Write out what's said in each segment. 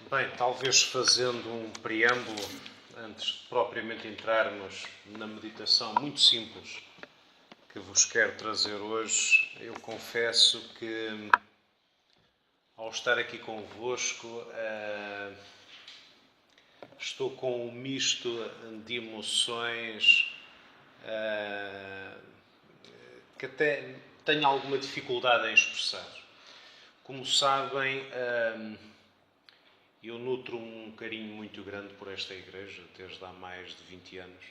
Bem, talvez fazendo um preâmbulo, antes de propriamente entrarmos na meditação muito simples que vos quero trazer hoje, eu confesso que, ao estar aqui convosco, estou com um misto de emoções que até tenho alguma dificuldade em expressar. Como sabem, eu nutro um carinho muito grande por esta igreja, desde há mais de 20 anos.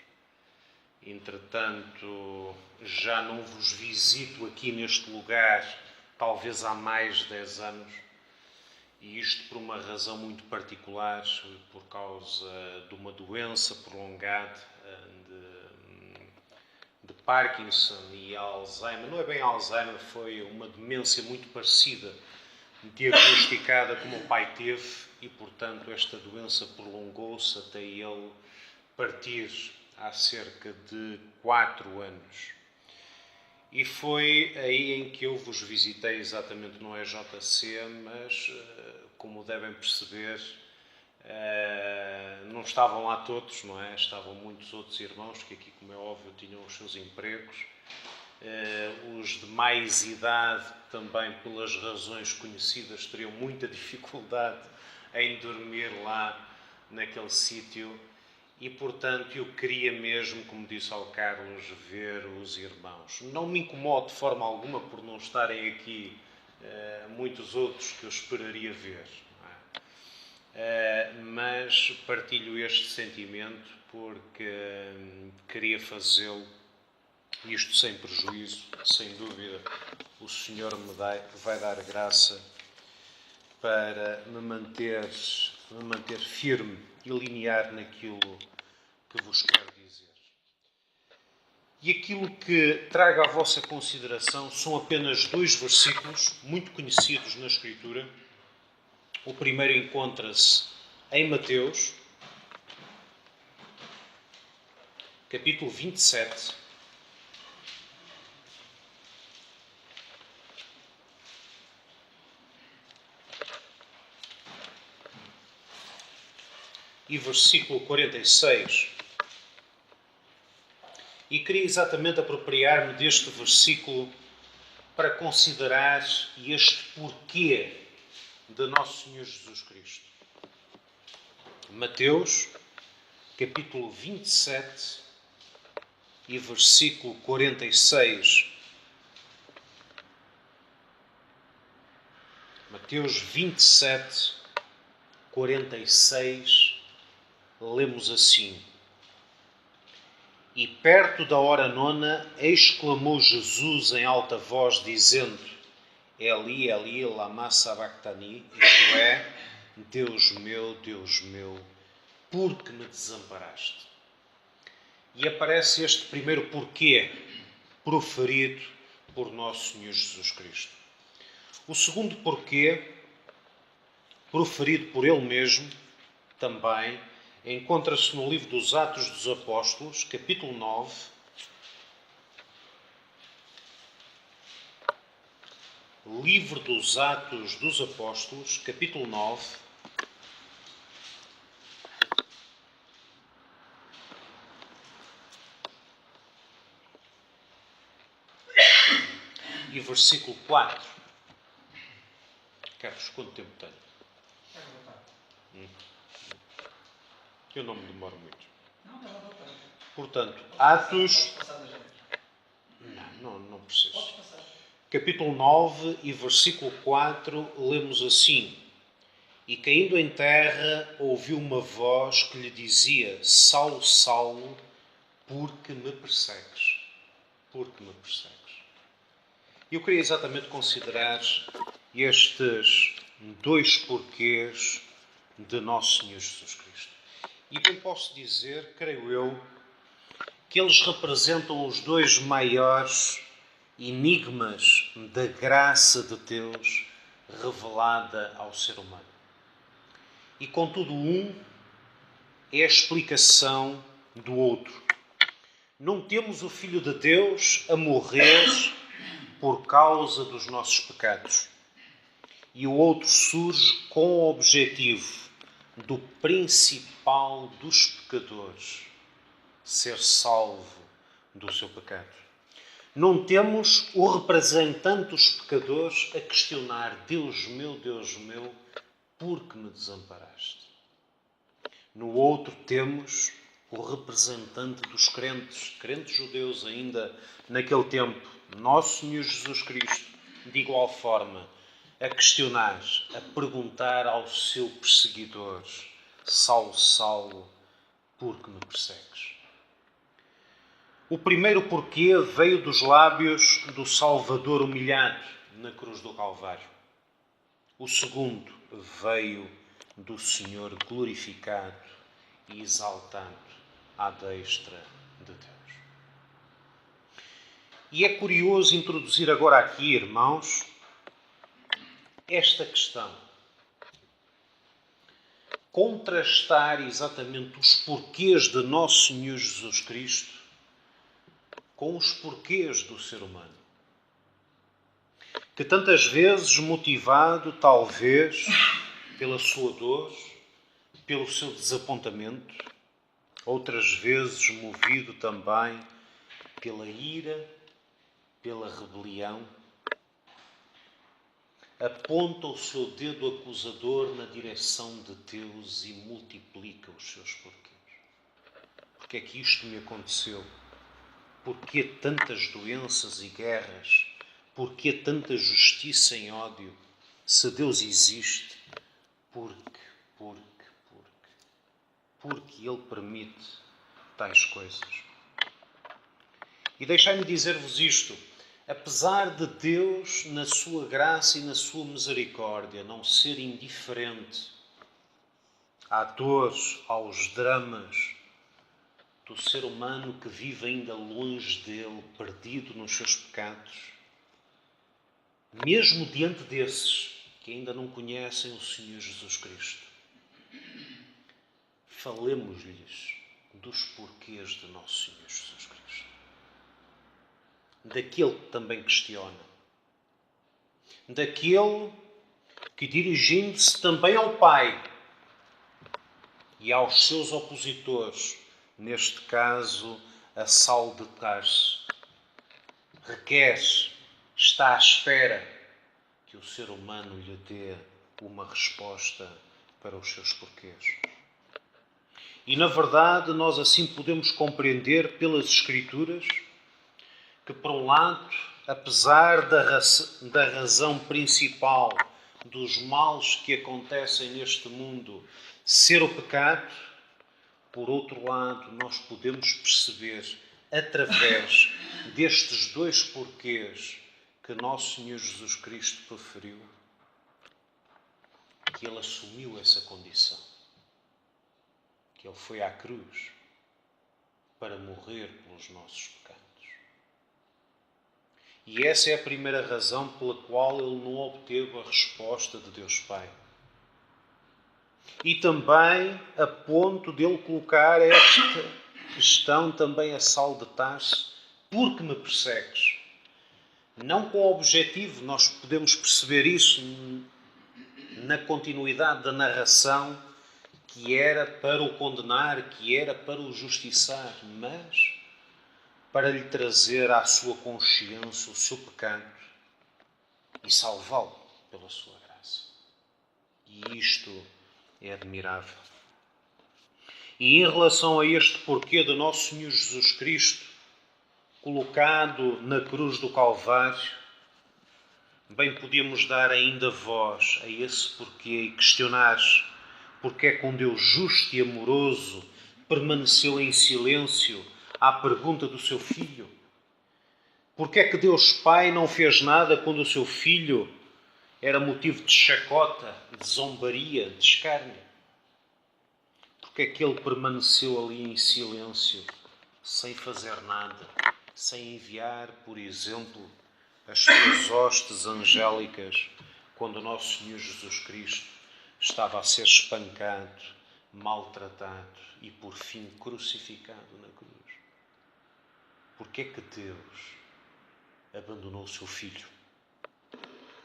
Entretanto, já não vos visito aqui neste lugar, talvez há mais de 10 anos. E isto por uma razão muito particular, por causa de uma doença prolongada de Parkinson e Alzheimer. Não é bem Alzheimer, foi uma demência muito parecida, diagnosticada como o pai teve, e portanto esta doença prolongou-se até ele partir há cerca de 4 anos. E foi aí em que eu vos visitei, exatamente no EJC, mas, como devem perceber, não estavam lá todos, não é? Estavam muitos outros irmãos que aqui, como é óbvio, tinham os seus empregos. Os de mais idade, também pelas razões conhecidas, teriam muita dificuldade em dormir lá naquele sítio. E, portanto, eu queria mesmo, como disse ao Carlos, ver os irmãos. Não me incomodo de forma alguma por não estarem aqui muitos outros que eu esperaria ver. Mas partilho este sentimento porque queria fazê-lo, isto sem prejuízo, sem dúvida. O Senhor me vai dar graça para me manter firme e linear naquilo que vos quero dizer. E aquilo que trago à vossa consideração são apenas 2 versículos muito conhecidos na Escritura. O primeiro encontra-se em Mateus, capítulo 27. E versículo 46. E queria exatamente apropriar-me deste versículo para considerar este porquê de Nosso Senhor Jesus Cristo. Mateus, capítulo 27 e versículo 46. Mateus 27, 46, lemos assim: E perto da hora 9, exclamou Jesus em alta voz, dizendo: Eli, Eli, lama sabachthani, isto é, Deus meu, por que me desamparaste? E aparece este primeiro porquê, proferido por Nosso Senhor Jesus Cristo. O segundo porquê, proferido por Ele mesmo, também, encontra-se no livro dos Atos dos Apóstolos, capítulo 9, livro dos Atos dos Apóstolos, capítulo 9, e versículo 4. Carlos, quanto tempo tenho? Eu não me demoro muito. Portanto, Atos... Não preciso. Capítulo 9 e versículo 4, lemos assim: E caindo em terra, ouviu uma voz que lhe dizia: Saulo, Saulo, por que me persegues? Por que me persegues? Eu queria exatamente considerar estes 2 porquês de Nosso Senhor Jesus Cristo. E bem posso dizer, creio eu, que eles representam os 2 maiores enigmas da graça de Deus revelada ao ser humano. E contudo, um é a explicação do outro. Não temos o Filho de Deus a morrer por causa dos nossos pecados. E o outro surge com o objetivo do principal dos pecadores ser salvo do seu pecado. Não temos o representante dos pecadores a questionar: Deus meu, por que me desamparaste? No outro temos o representante dos crentes judeus ainda naquele tempo, nosso Senhor Jesus Cristo, de igual forma, a questionar, a perguntar ao seu perseguidor: Saulo, Saulo, por que me persegues? O primeiro porquê veio dos lábios do Salvador humilhado na cruz do Calvário. O segundo veio do Senhor glorificado e exaltado à destra de Deus. E é curioso introduzir agora aqui, irmãos, esta questão. Contrastar exatamente os porquês de Nosso Senhor Jesus Cristo com os porquês do ser humano. Que tantas vezes, motivado talvez pela sua dor, pelo seu desapontamento, outras vezes movido também pela ira, pela rebelião, aponta o seu dedo acusador na direção de Deus e multiplica os seus porquês. Porque é que isto me aconteceu? Porquê tantas doenças e guerras? Porquê tanta justiça em ódio? Se Deus existe, porque Ele permite tais coisas. E deixai-me dizer-vos isto: apesar de Deus, na sua graça e na sua misericórdia, não ser indiferente à dor, aos dramas do ser humano que vive ainda longe dele, perdido nos seus pecados, mesmo diante desses que ainda não conhecem o Senhor Jesus Cristo, falemos-lhes dos porquês de nosso Senhor Jesus Cristo. Daquele que também questiona. Daquele que, dirigindo-se também ao Pai e aos seus opositores, neste caso a Saulo de Tarso, requer, está à espera que o ser humano lhe dê uma resposta para os seus porquês. E, na verdade, nós assim podemos compreender pelas Escrituras que, por um lado, apesar da razão principal dos males que acontecem neste mundo ser o pecado, por outro lado, nós podemos perceber, através destes dois porquês que nosso Senhor Jesus Cristo preferiu, que Ele assumiu essa condição, que Ele foi à cruz para morrer pelos nossos pecados. E essa é a primeira razão pela qual Ele não obteve a resposta de Deus Pai. E também a ponto de Ele colocar esta questão também a Saulo de Tarso: por que me persegues? Não com o objetivo, nós podemos perceber isso na continuidade da narração, que era para o condenar, que era para o justiçar, mas para lhe trazer à sua consciência o seu pecado e salvá-lo pela sua graça. E isto é admirável. E em relação a este porquê de nosso Senhor Jesus Cristo, colocado na cruz do Calvário, bem podíamos dar ainda voz a esse porquê e questionar porque é que um Deus justo e amoroso permaneceu em silêncio à pergunta do seu Filho. Porque é que Deus Pai não fez nada quando o seu Filho era motivo de chacota, de zombaria, de escárnio? Porque é que Ele permaneceu ali em silêncio, sem fazer nada, sem enviar, por exemplo, as suas hostes angélicas, quando o nosso Senhor Jesus Cristo estava a ser espancado, maltratado e, por fim, crucificado na cruz? Porque é que Deus abandonou o seu Filho,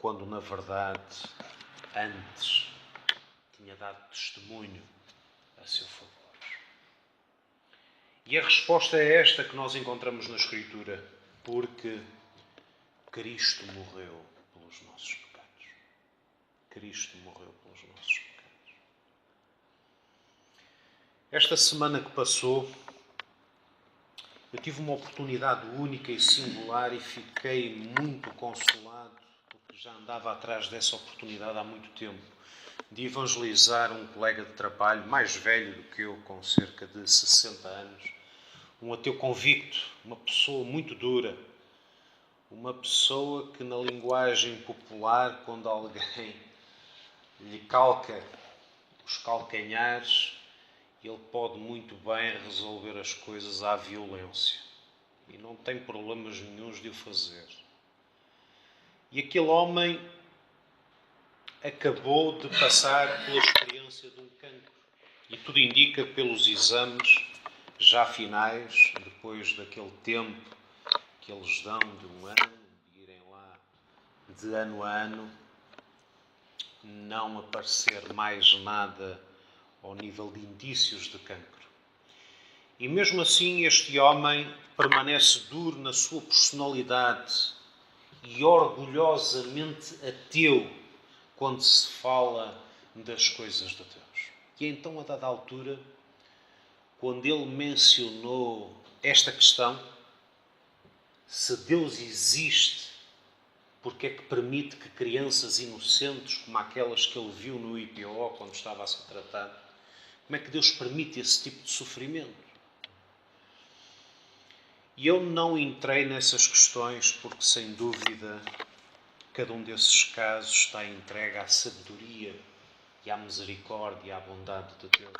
quando, na verdade, antes tinha dado testemunho a seu favor. E a resposta é esta que nós encontramos na Escritura: porque Cristo morreu pelos nossos pecados. Cristo morreu pelos nossos pecados. Esta semana que passou, eu tive uma oportunidade única e singular e fiquei muito consolado, porque já andava atrás dessa oportunidade há muito tempo, de evangelizar um colega de trabalho, mais velho do que eu, com cerca de 60 anos, um ateu convicto, uma pessoa muito dura, uma pessoa que, na linguagem popular, quando alguém lhe calca os calcanhares, ele pode muito bem resolver as coisas à violência e não tem problemas nenhuns de o fazer. E aquele homem acabou de passar pela experiência de um cancro e tudo indica, pelos exames já finais, depois daquele tempo que eles dão de um ano, de irem lá de ano a ano, não aparecer mais nada ao nível de indícios de cancro. E mesmo assim este homem permanece duro na sua personalidade e orgulhosamente ateu quando se fala das coisas de Deus. E então, a dada altura, quando ele mencionou esta questão, se Deus existe, porque é que permite que crianças inocentes, como aquelas que ele viu no IPO quando estava a ser tratado, como é que Deus permite esse tipo de sofrimento? E eu não entrei nessas questões porque, sem dúvida, cada um desses casos está entregue à sabedoria e à misericórdia e à bondade de Deus.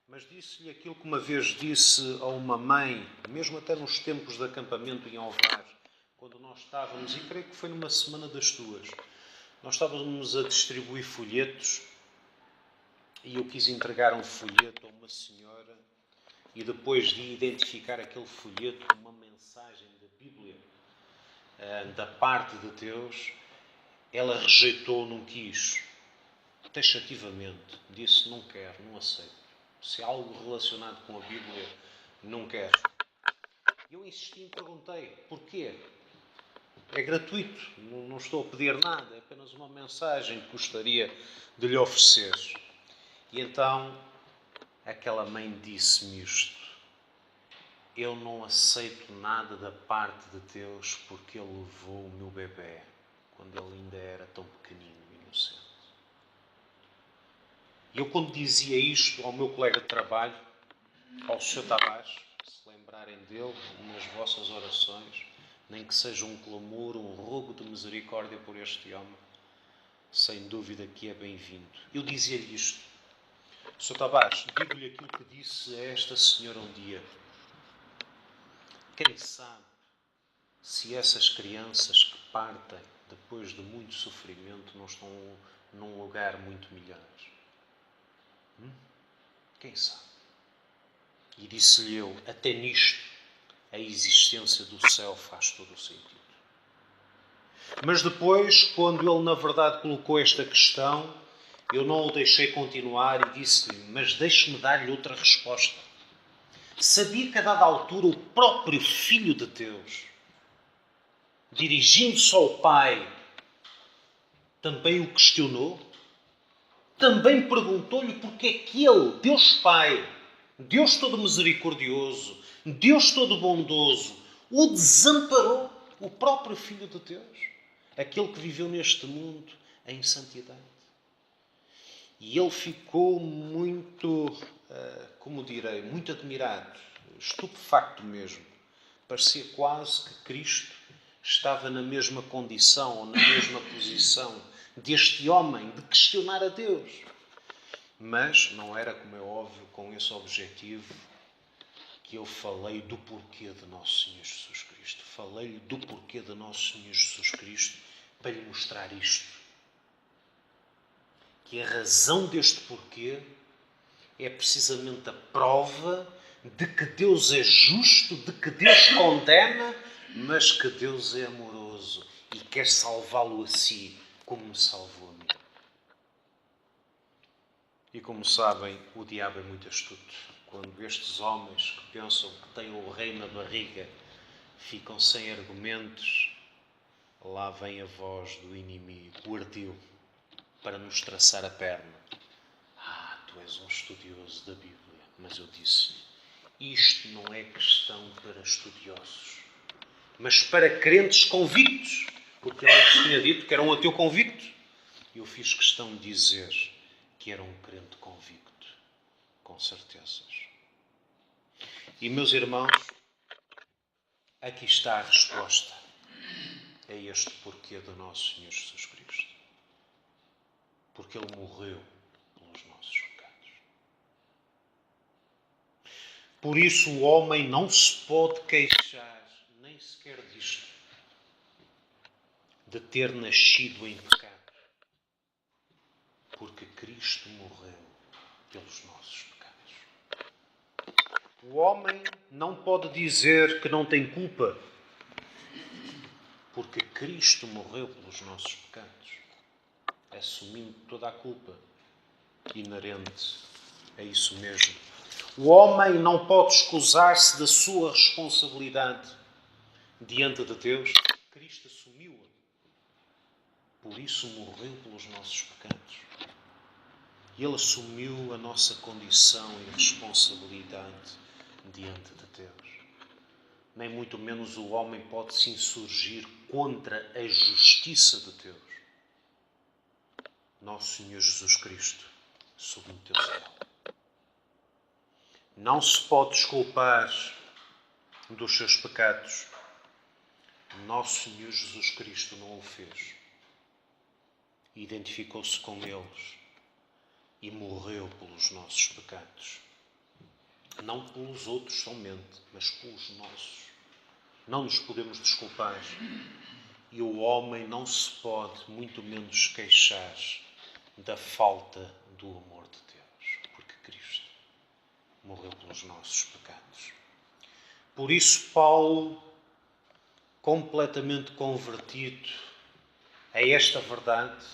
Mas disse-lhe aquilo que uma vez disse a uma mãe, mesmo até nos tempos de acampamento em Ovar, quando nós estávamos, e creio que foi numa semana das tuas, nós estávamos a distribuir folhetos e eu quis entregar um folheto a uma senhora e depois de identificar aquele folheto com uma mensagem da Bíblia, da parte de Deus, ela rejeitou, não quis, taxativamente, disse: não quero, não aceito. Se é algo relacionado com a Bíblia, não quero. Eu insisti e perguntei: porquê? É gratuito, não estou a pedir nada, é apenas uma mensagem que gostaria de lhe oferecer. E então aquela mãe disse-me isto: eu não aceito nada da parte de Deus porque Ele levou o meu bebê quando ele ainda era tão pequenino e inocente. E eu, quando dizia isto ao meu colega de trabalho, ao Sr. Tavares, se lembrarem dele nas vossas orações, nem que seja um clamor, um rogo de misericórdia por este homem, sem dúvida que é bem-vindo. Eu dizia-lhe isto: Sr. Tavares, digo-lhe aquilo que disse a esta senhora um dia. Quem sabe se essas crianças que partem depois de muito sofrimento não estão num lugar muito melhor? Quem sabe? E disse-lhe eu: até nisto a existência do céu faz todo o sentido. Mas depois, quando ele na verdade colocou esta questão, eu não o deixei continuar e disse-lhe: mas deixe-me dar-lhe outra resposta. Sabia que a dada altura o próprio Filho de Deus, dirigindo-se ao Pai, também o questionou? Também perguntou-lhe porque é que ele, Deus Pai, Deus todo misericordioso, Deus todo bondoso, o desamparou, o próprio Filho de Deus, aquele que viveu neste mundo em santidade. E ele ficou muito, como direi, muito admirado, estupefacto mesmo. Parecia quase que Cristo estava na mesma condição ou na mesma posição deste homem de questionar a Deus. Mas não era, como é óbvio, com esse objetivo que eu falei do porquê de Nosso Senhor Jesus Cristo. Falei-lhe do porquê de Nosso Senhor Jesus Cristo para lhe mostrar isto. Que a razão deste porquê é precisamente a prova de que Deus é justo, de que Deus condena, mas que Deus é amoroso e quer salvá-lo a si, como me salvou a mim. E como sabem, o diabo é muito astuto. Quando estes homens que pensam que têm o rei na barriga ficam sem argumentos, lá vem a voz do inimigo, o ardil, para nos traçar a perna. Tu és um estudioso da Bíblia, mas eu disse, isto não é questão para estudiosos, mas para crentes convictos, porque ele tinha dito que era um ateu convicto. E eu fiz questão de dizer que era um crente convicto, com certezas. E, meus irmãos, aqui está a resposta a este porquê do nosso Senhor Jesus Cristo. Porque Ele morreu pelos nossos pecados. Por isso o homem não se pode queixar, nem sequer disto, de ter nascido em pecado. Porque Cristo morreu pelos nossos pecados. O homem não pode dizer que não tem culpa, porque Cristo morreu pelos nossos pecados, assumindo toda a culpa inerente a isso mesmo. O homem não pode escusar-se da sua responsabilidade diante de Deus. Cristo assumiu-a. Por isso morreu pelos nossos pecados. Ele assumiu a nossa condição e responsabilidade diante de Deus. Nem muito menos o homem pode se insurgir contra a justiça de Deus. Nosso Senhor Jesus Cristo submeteu-se a ela. Não se pode desculpar dos seus pecados. Nosso Senhor Jesus Cristo não o fez. Identificou-se com eles e morreu pelos nossos pecados. Não pelos outros somente, mas pelos nossos. Não nos podemos desculpar. E o homem não se pode, muito menos, queixar da falta do amor de Deus, porque Cristo morreu pelos nossos pecados. Por isso, Paulo, completamente convertido a esta verdade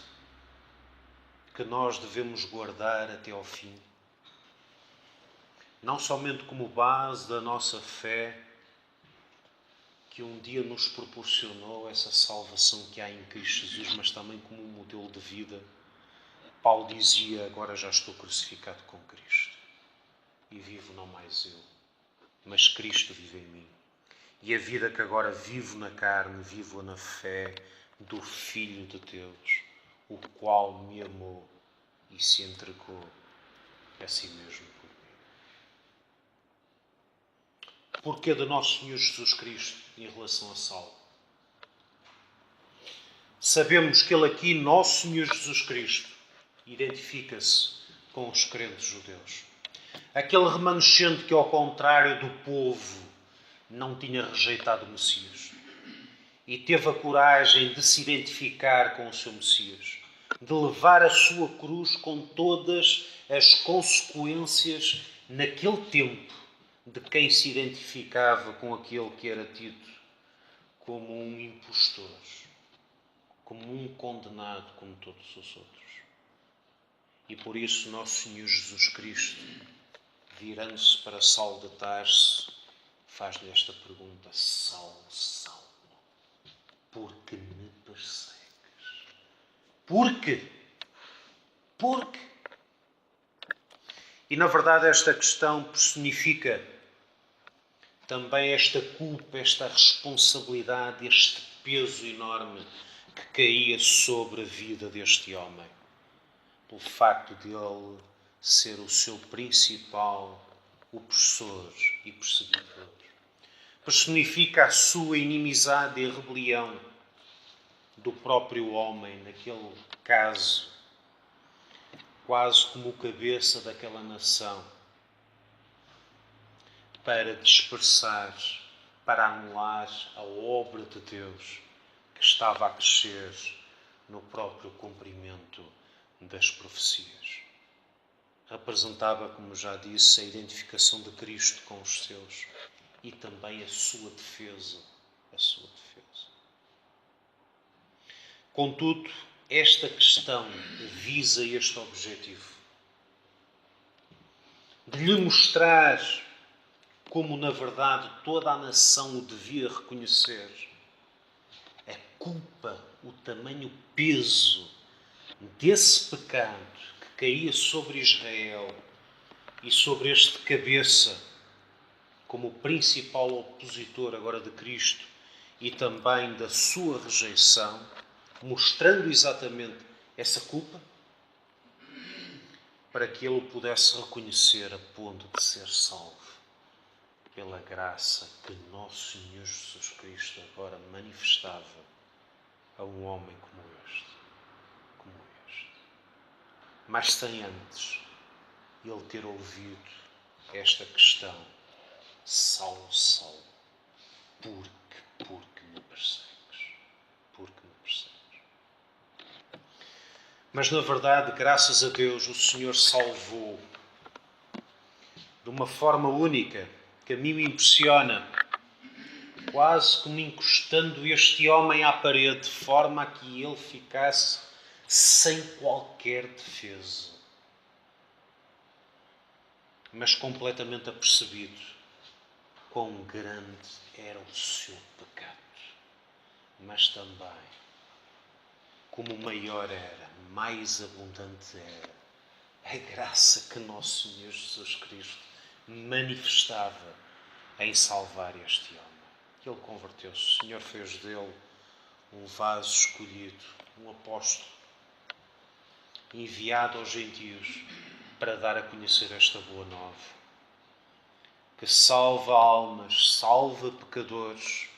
que nós devemos guardar até ao fim, não somente como base da nossa fé, que um dia nos proporcionou essa salvação que há em Cristo Jesus, mas também como um modelo de vida. Paulo dizia, agora já estou crucificado com Cristo e vivo não mais eu, mas Cristo vive em mim. E a vida que agora vivo na carne, vivo na fé do Filho de Deus, o qual me amou e se entregou a si mesmo por mim. Porquê do nosso Senhor Jesus Cristo em relação a Saulo? Sabemos que ele aqui, nosso Senhor Jesus Cristo, identifica-se com os crentes judeus. Aquele remanescente que, ao contrário do povo, não tinha rejeitado o Messias e teve a coragem de se identificar com o seu Messias, de levar a sua cruz com todas as consequências naquele tempo de quem se identificava com aquele que era tido como um impostor, como um condenado como todos os outros. E por isso nosso Senhor Jesus Cristo, virando-se para Saulo de Tarso, faz-lhe esta pergunta: Saulo, Saulo, por que me persegues? Por quê? Por quê? E na verdade esta questão personifica também esta culpa, esta responsabilidade, este peso enorme que caía sobre a vida deste homem, pelo facto de ele ser o seu principal opressor e perseguidor. Personifica a sua inimizade e rebelião do próprio homem, naquele caso, quase como o cabeça daquela nação, para dispersar, para anular a obra de Deus que estava a crescer no próprio cumprimento das profecias. Representava, como já disse, a identificação de Cristo com os seus e também a sua defesa. Contudo, esta questão visa este objetivo. de lhe mostrar como, na verdade, toda a nação o devia reconhecer. A culpa, o tamanho peso desse pecado que caía sobre Israel e sobre este cabeça, como o principal opositor agora de Cristo e também da sua rejeição, mostrando exatamente essa culpa, para que ele o pudesse reconhecer a ponto de ser salvo pela graça que nosso Senhor Jesus Cristo agora manifestava a um homem como este. Mas sem antes ele ter ouvido esta questão: Saulo, Saulo, porque me persegues? Porque me persegues? Mas na verdade, graças a Deus, o Senhor salvou de uma forma única, que a mim me impressiona, quase como encostando este homem à parede, de forma a que ele ficasse sem qualquer defesa, mas completamente apercebido quão grande era o seu pecado, mas também como maior era, mais abundante era a graça que nosso Senhor Jesus Cristo manifestava em salvar este homem. Ele converteu-se. O Senhor fez dele um vaso escolhido, um apóstolo, enviado aos gentios para dar a conhecer esta boa nova, que salva almas, salva pecadores,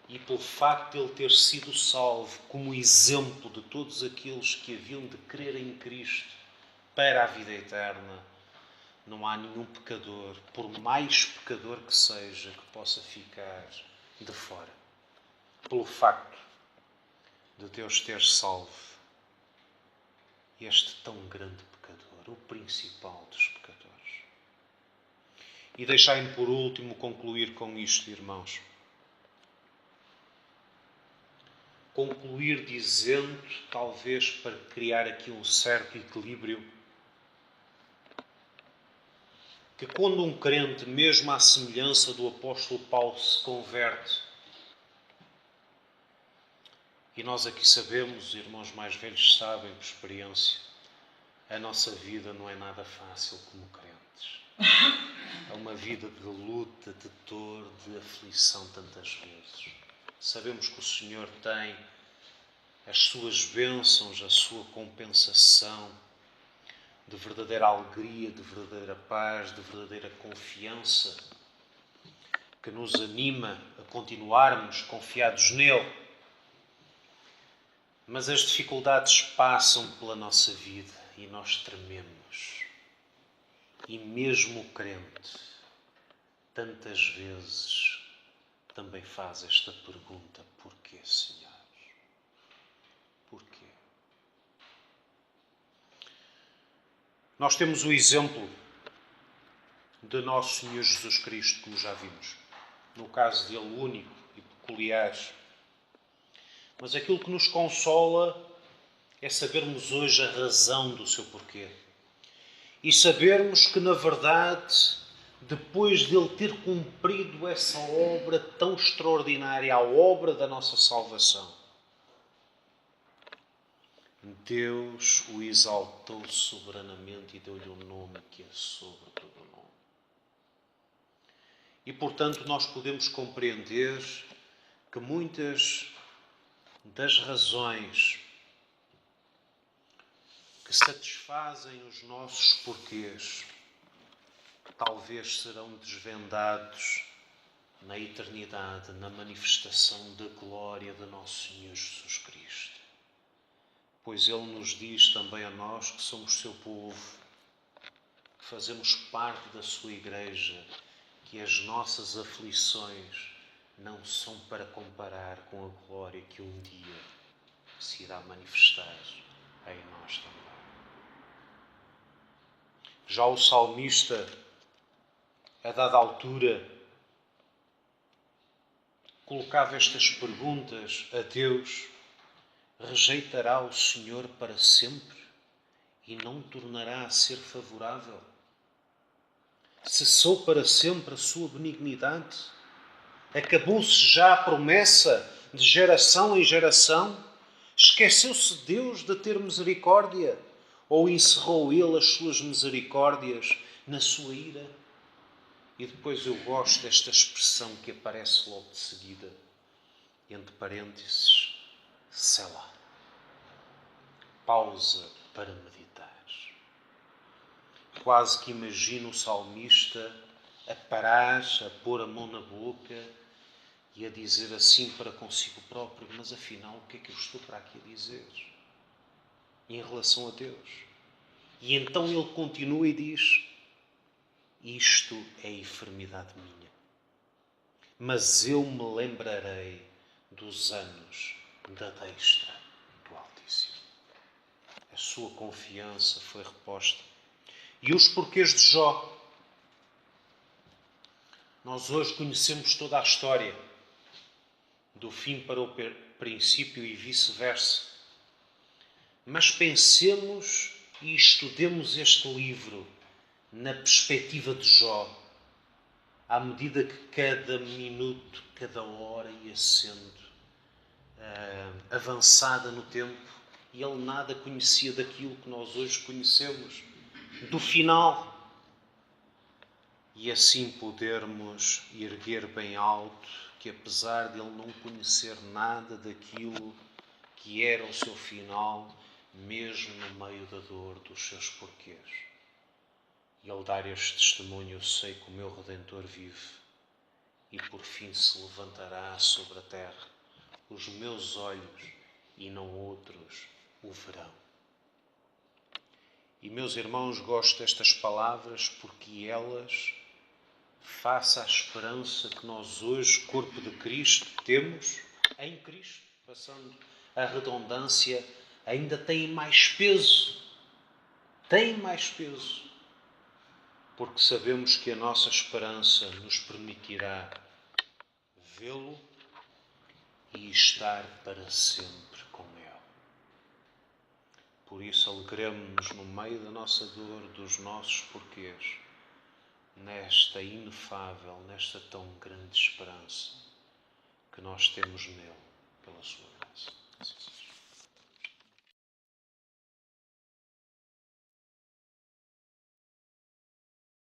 e pelo facto de ele ter sido salvo como exemplo de todos aqueles que haviam de crer em Cristo para a vida eterna, não há nenhum pecador, por mais pecador que seja, que possa ficar de fora, pelo facto de Deus ter salvo este tão grande pecador, o principal dos pecadores. E deixai-me por último concluir com isto, irmãos. Concluir dizendo, talvez para criar aqui um certo equilíbrio, que quando um crente, mesmo à semelhança do apóstolo Paulo, se converte, e nós aqui sabemos, irmãos mais velhos sabem por experiência, a nossa vida não é nada fácil como crentes. É uma vida de luta, de dor, de aflição tantas vezes. Sabemos que o Senhor tem as suas bênçãos, a sua compensação de verdadeira alegria, de verdadeira paz, de verdadeira confiança, que nos anima a continuarmos confiados nele. Mas as dificuldades passam pela nossa vida e nós trememos. E mesmo o crente, tantas vezes, também faz esta pergunta: porquê, Senhor? Porquê? Nós temos o exemplo de nosso Senhor Jesus Cristo, como já vimos. No caso dele, único e peculiar. Mas aquilo que nos consola é sabermos hoje a razão do seu porquê. E sabermos que, na verdade, depois de ele ter cumprido essa obra tão extraordinária, a obra da nossa salvação, Deus o exaltou soberanamente e deu-lhe um nome que é sobre todo o nome. E, portanto, nós podemos compreender que muitas das razões que satisfazem os nossos porquês, que talvez serão desvendados na eternidade, na manifestação da glória de nosso Senhor Jesus Cristo. Pois Ele nos diz também a nós que somos seu povo, que fazemos parte da sua igreja, que as nossas aflições não são para comparar com a glória que um dia se irá manifestar em nós também. Já o salmista, a dada altura, colocava estas perguntas a Deus: rejeitará o Senhor para sempre e não tornará a ser favorável? Cessou para sempre a sua benignidade? Acabou-se já a promessa de geração em geração? Esqueceu-se Deus de ter misericórdia? Ou encerrou Ele as suas misericórdias na sua ira? E depois eu gosto desta expressão que aparece logo de seguida, entre parênteses, Selah. Pausa para meditar. Quase que imagino o salmista a parar, a pôr a mão na boca e a dizer assim para consigo próprio: mas afinal, o que é que eu estou para aqui a dizer em relação a Deus? E então ele continua e diz: isto é enfermidade minha, mas eu me lembrarei dos anos da destra do Altíssimo. A sua confiança foi reposta. E os porquês de Jó? Nós hoje conhecemos toda a história, do fim para o princípio e vice-versa. Mas pensemos e estudemos este livro na perspectiva de Jó, à medida que cada minuto, cada hora ia sendo avançada no tempo, e ele nada conhecia daquilo que nós hoje conhecemos, do final. E assim podermos erguer bem alto que, apesar de ele não conhecer nada daquilo que era o seu final, mesmo no meio da dor dos seus porquês, ele dar este testemunho: eu sei que o meu Redentor vive e por fim se levantará sobre a terra. Os meus olhos e não outros o verão. E, meus irmãos, gosto destas palavras porque elas, face à esperança que nós hoje, corpo de Cristo, temos em Cristo, passando a redundância, ainda têm mais peso. Têm mais peso. Porque sabemos que a nossa esperança nos permitirá vê-lo e estar para sempre com Ele. Por isso, alegremos-nos no meio da nossa dor, dos nossos porquês, nesta inefável, nesta tão grande esperança que nós temos nele, pela sua graça.